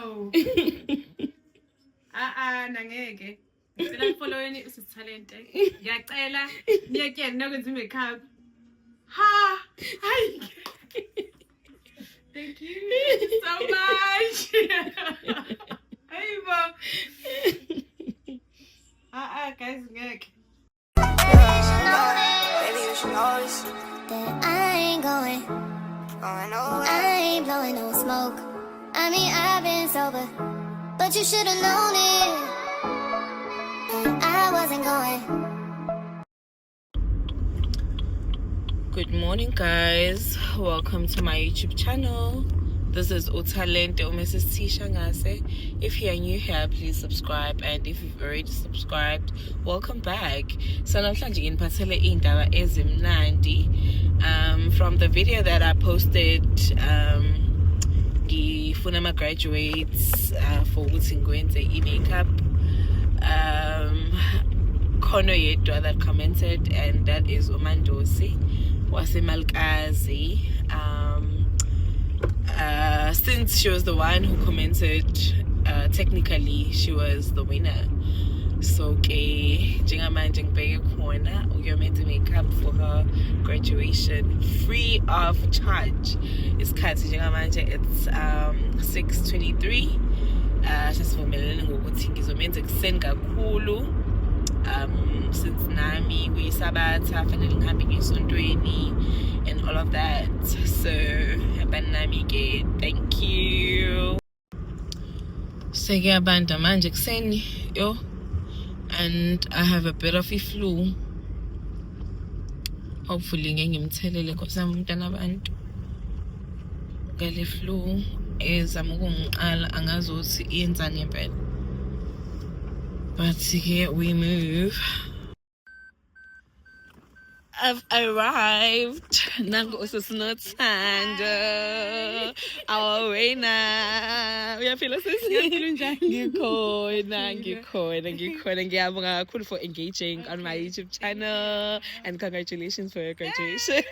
No. Nangeke. Ngicela following usithalente. Ngiyacela niyekeni nokwenza i-makeup. Ha! Hayi. Thank you so much. Hey, Mom. Guys, ngeke. Baby, you should know this. That I ain't going nowhere. I ain't blowing no smoke. I mean, I've been sober, but you should've known it. That I wasn't going. Good morning, guys. Welcome to my YouTube channel. This is Utalente Mrs. Tisha Ngase. If you're new here, please subscribe, and if you've already subscribed, welcome back. So namhlanje ngiphathele indaba ezimnandi. From the video that I posted, ngifuna ama graduates for ukuthi ngwenze i-makeup. Khono yedwa that commented, and that is Umandosi wasemalkazi. Since she was the one who commented, technically she was the winner. So ke njengamanje ngibheke khona uyomenza makeup for her graduation free of charge. Isikhathi njengamanje it's 6:23. Sasivumelene ngokuthi ngizomenza ekuseni kakhulu. Since nami kuyisabatha fanele ngihambe ngesontweni and all of that. So abanami ke, thank you. Sekuyabanda manje kuseni yo, and I have a bit of a flu. Hopefully ngeke ngimthelele kosami umntana abantu ngale flu ezama ukungiqala, angazothi iyenzani ngempela. But here we move. I've arrived. Nangu usisinothanda. Our winner. Uyaphila sisi? Ngikhona. Ngiyabonga kakhulu for engaging on my YouTube channel, and congratulations for your graduation.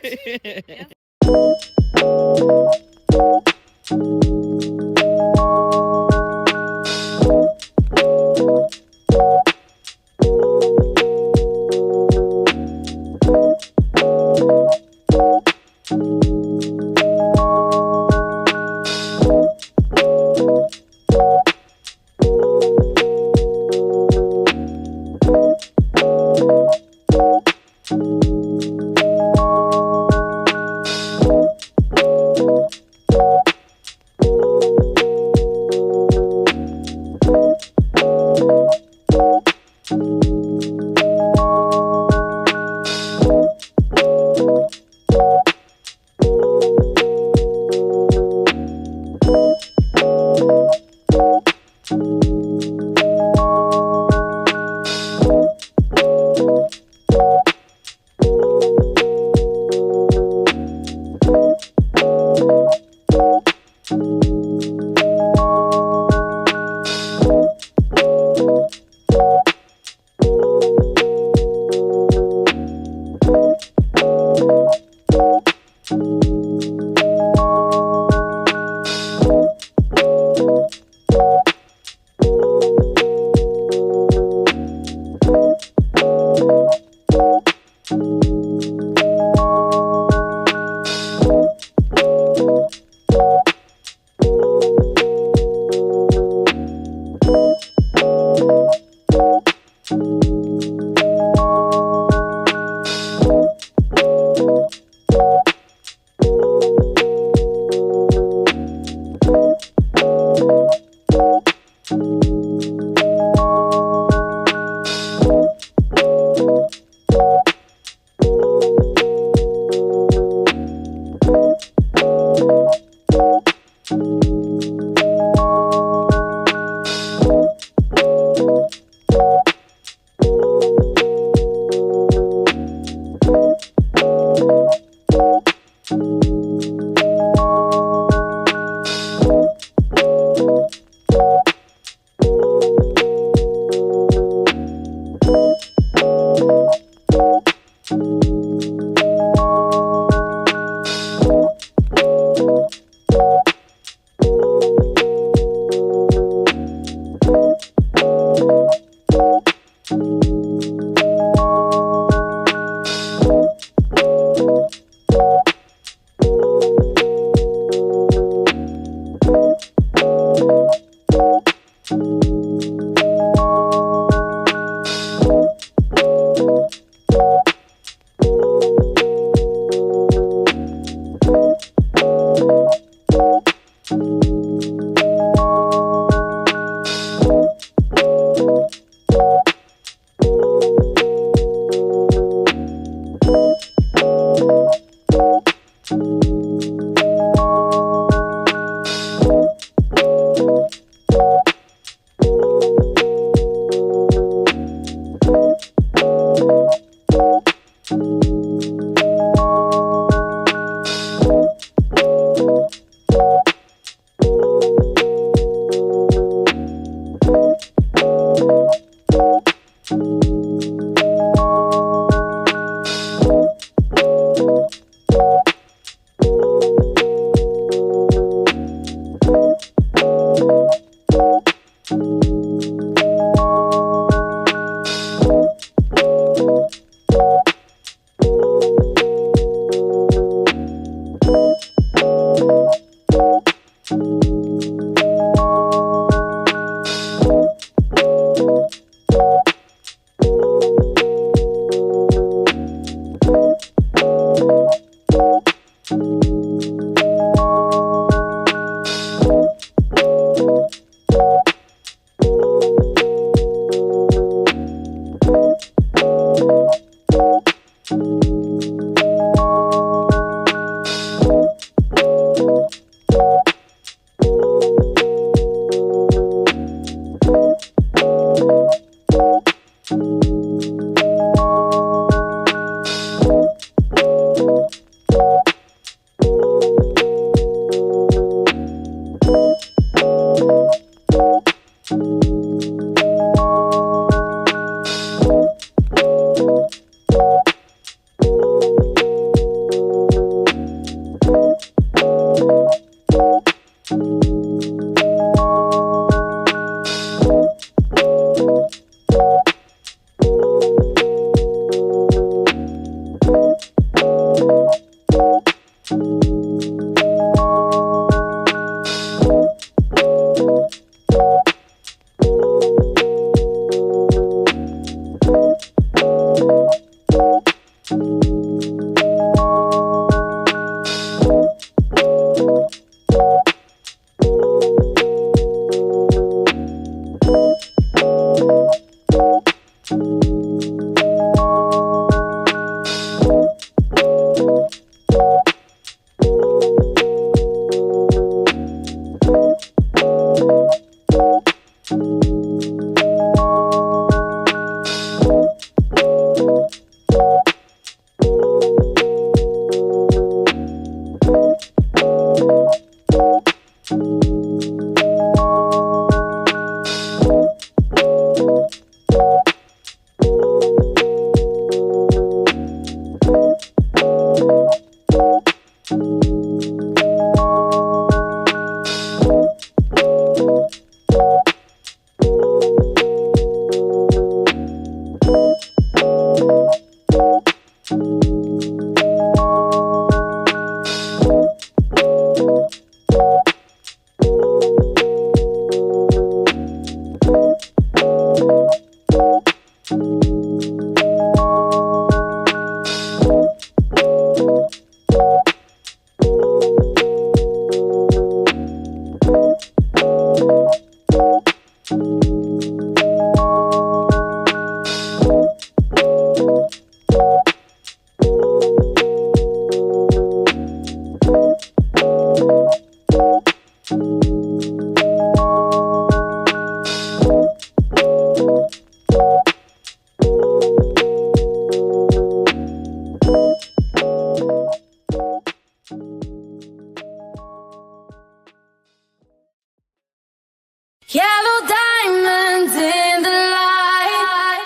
Yellow diamonds in the light,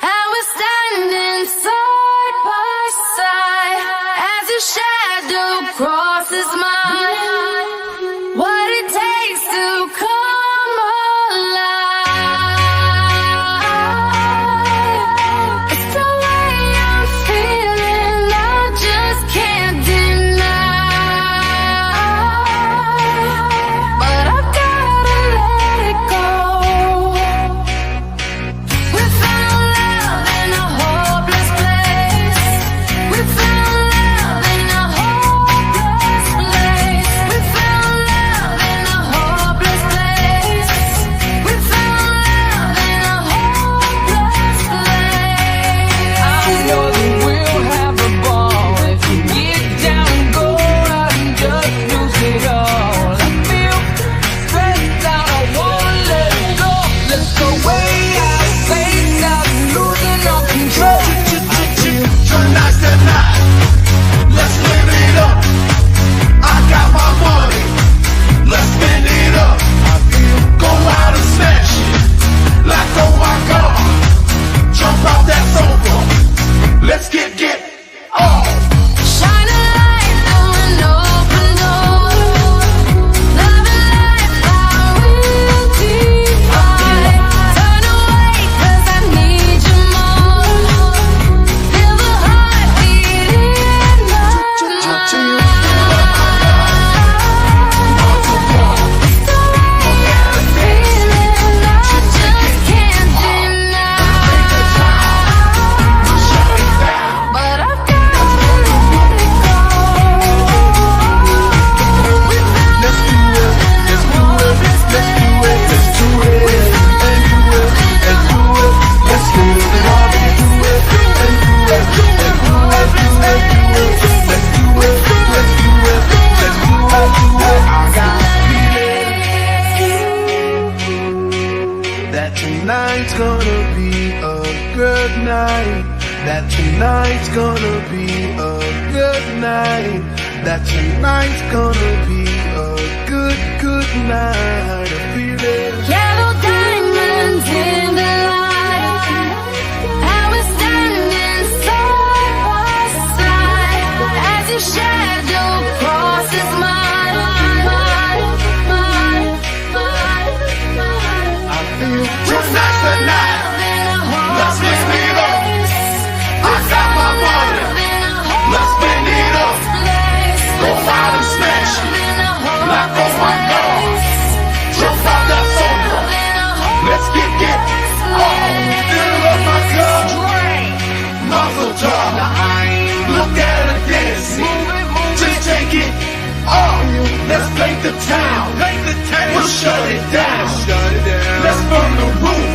and we're standing side by side as your shadow crosses mine. What it takes to come alive. It's the way I'm feeling, I just can't deny. But I've got tonight's gonna be a good night. That tonight's gonna be a good night. That tonight's gonna be a good night. I feel it. Yellow diamonds in the light. I was standing side by side as your shadow crosses mine. I feel tonight's the night. Let's spin it up. I got my money. Let's spin it up. Go out and smash it. Knock on my door. Jump out that sofa. Let's get fill up my cup. Muzzle top. Look at her dancing. Just take it off. Let's paint the town. We'll shut it down. Let's burn the roof.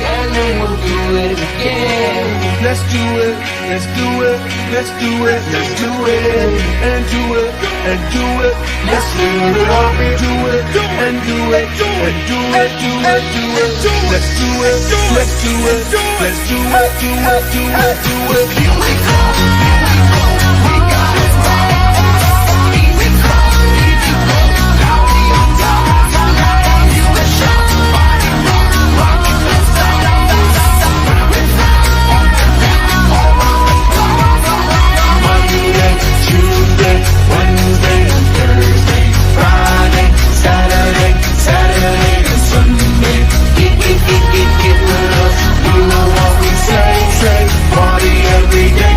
And then we'll do it again. Let's do it. Let's do it. Let's do it. Let's do it. And do it. And do it. Let's do it up. Do it. And do it. And do it. Do it. Do it. Let's do it. Let's do it. Let's do it. Do it. Do it. Do it. Here we go. We got it. Here we go. Now we on top. You a shot. Body rock. Rock it. Let's go. Monday, Tuesday, Wednesday, Thursday, Friday, Saturday, and Sunday. Get with us. You know what we say. Party every day.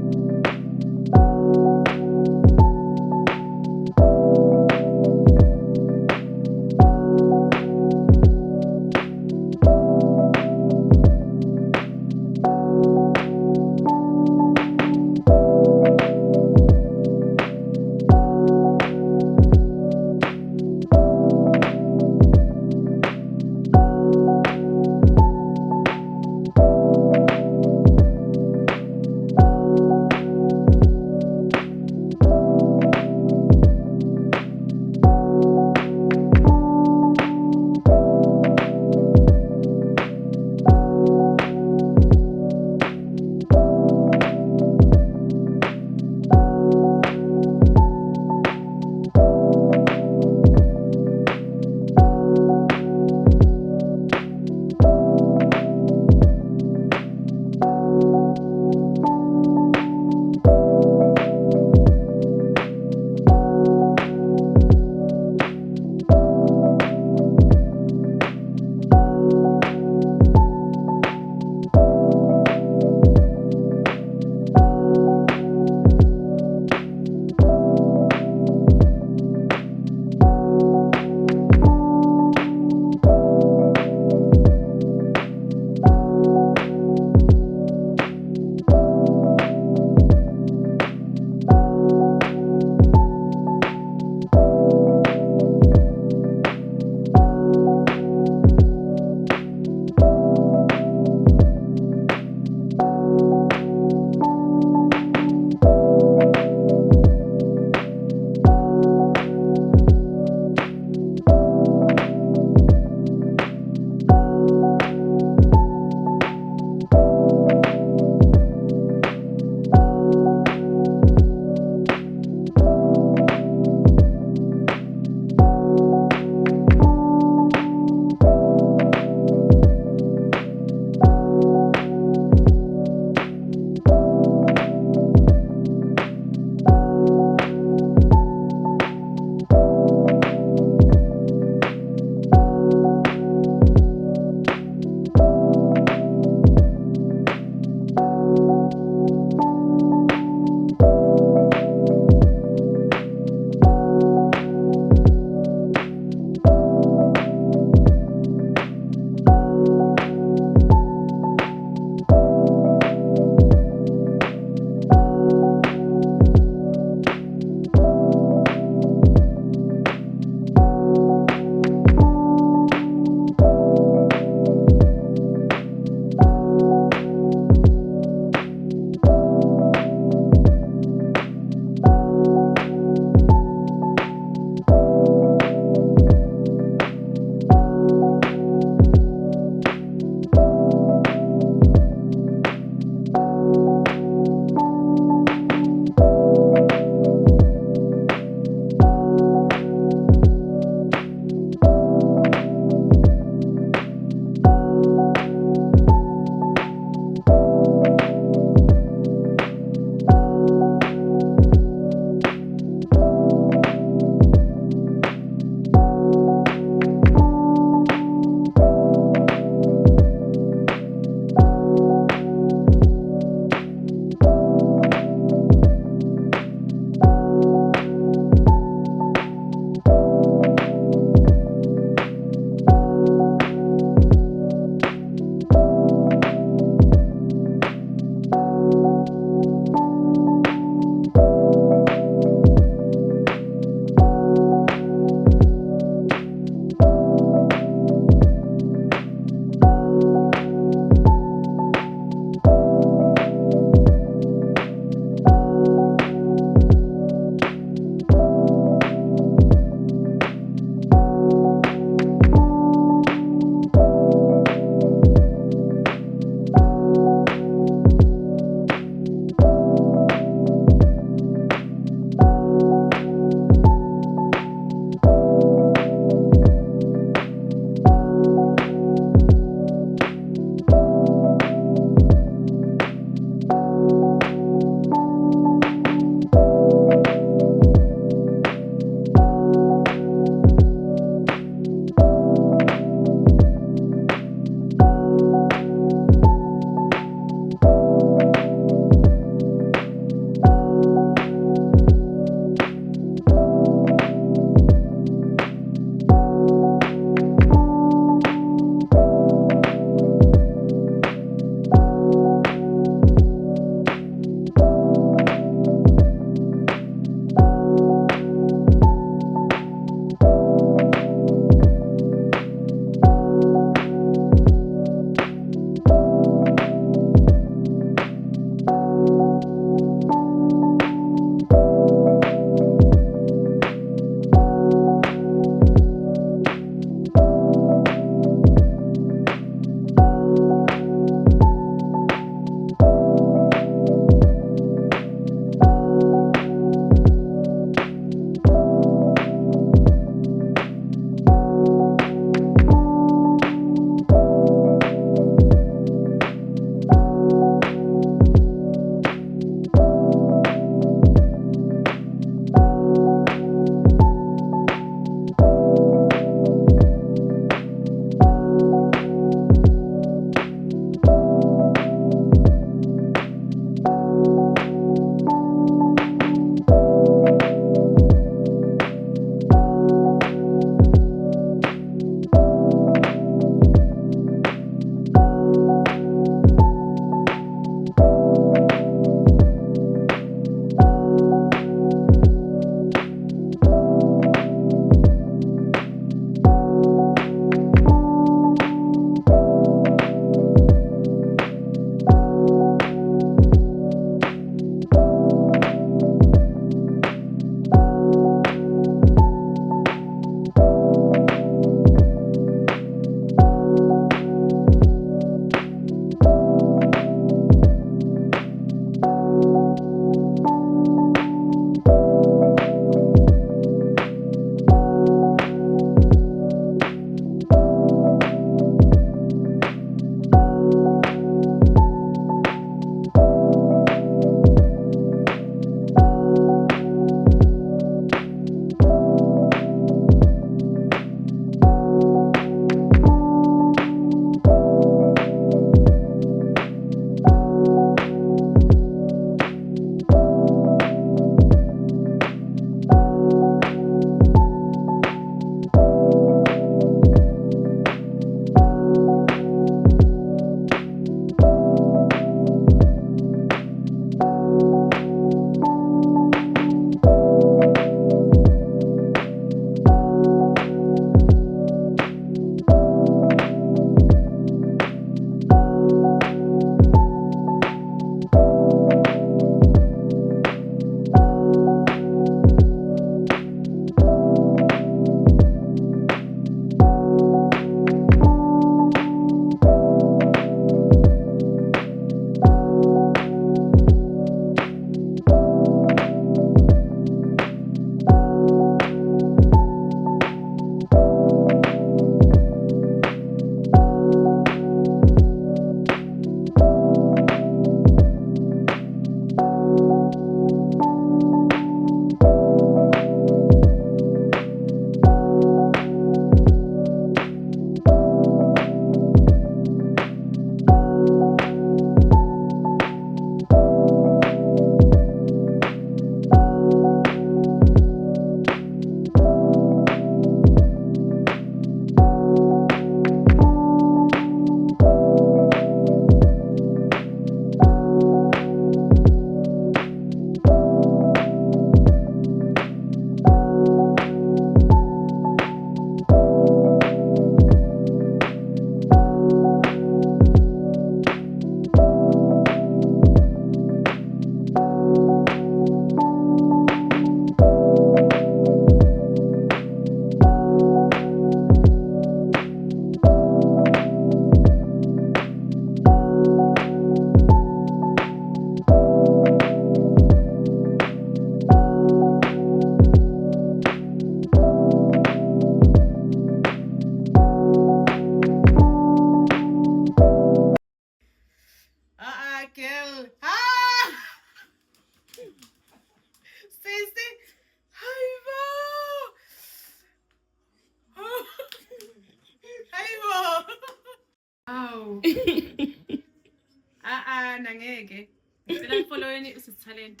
Nangeke. Ngicela follow usithalent.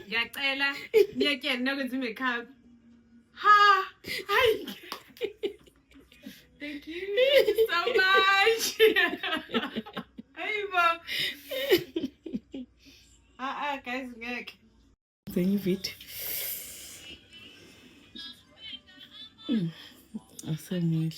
Ngiyacela niyekeni nokwenza i-makeup. Ha! Hayi. Thank you so much. Hayibo. Guys, ngeke. Then you beat. Awesome.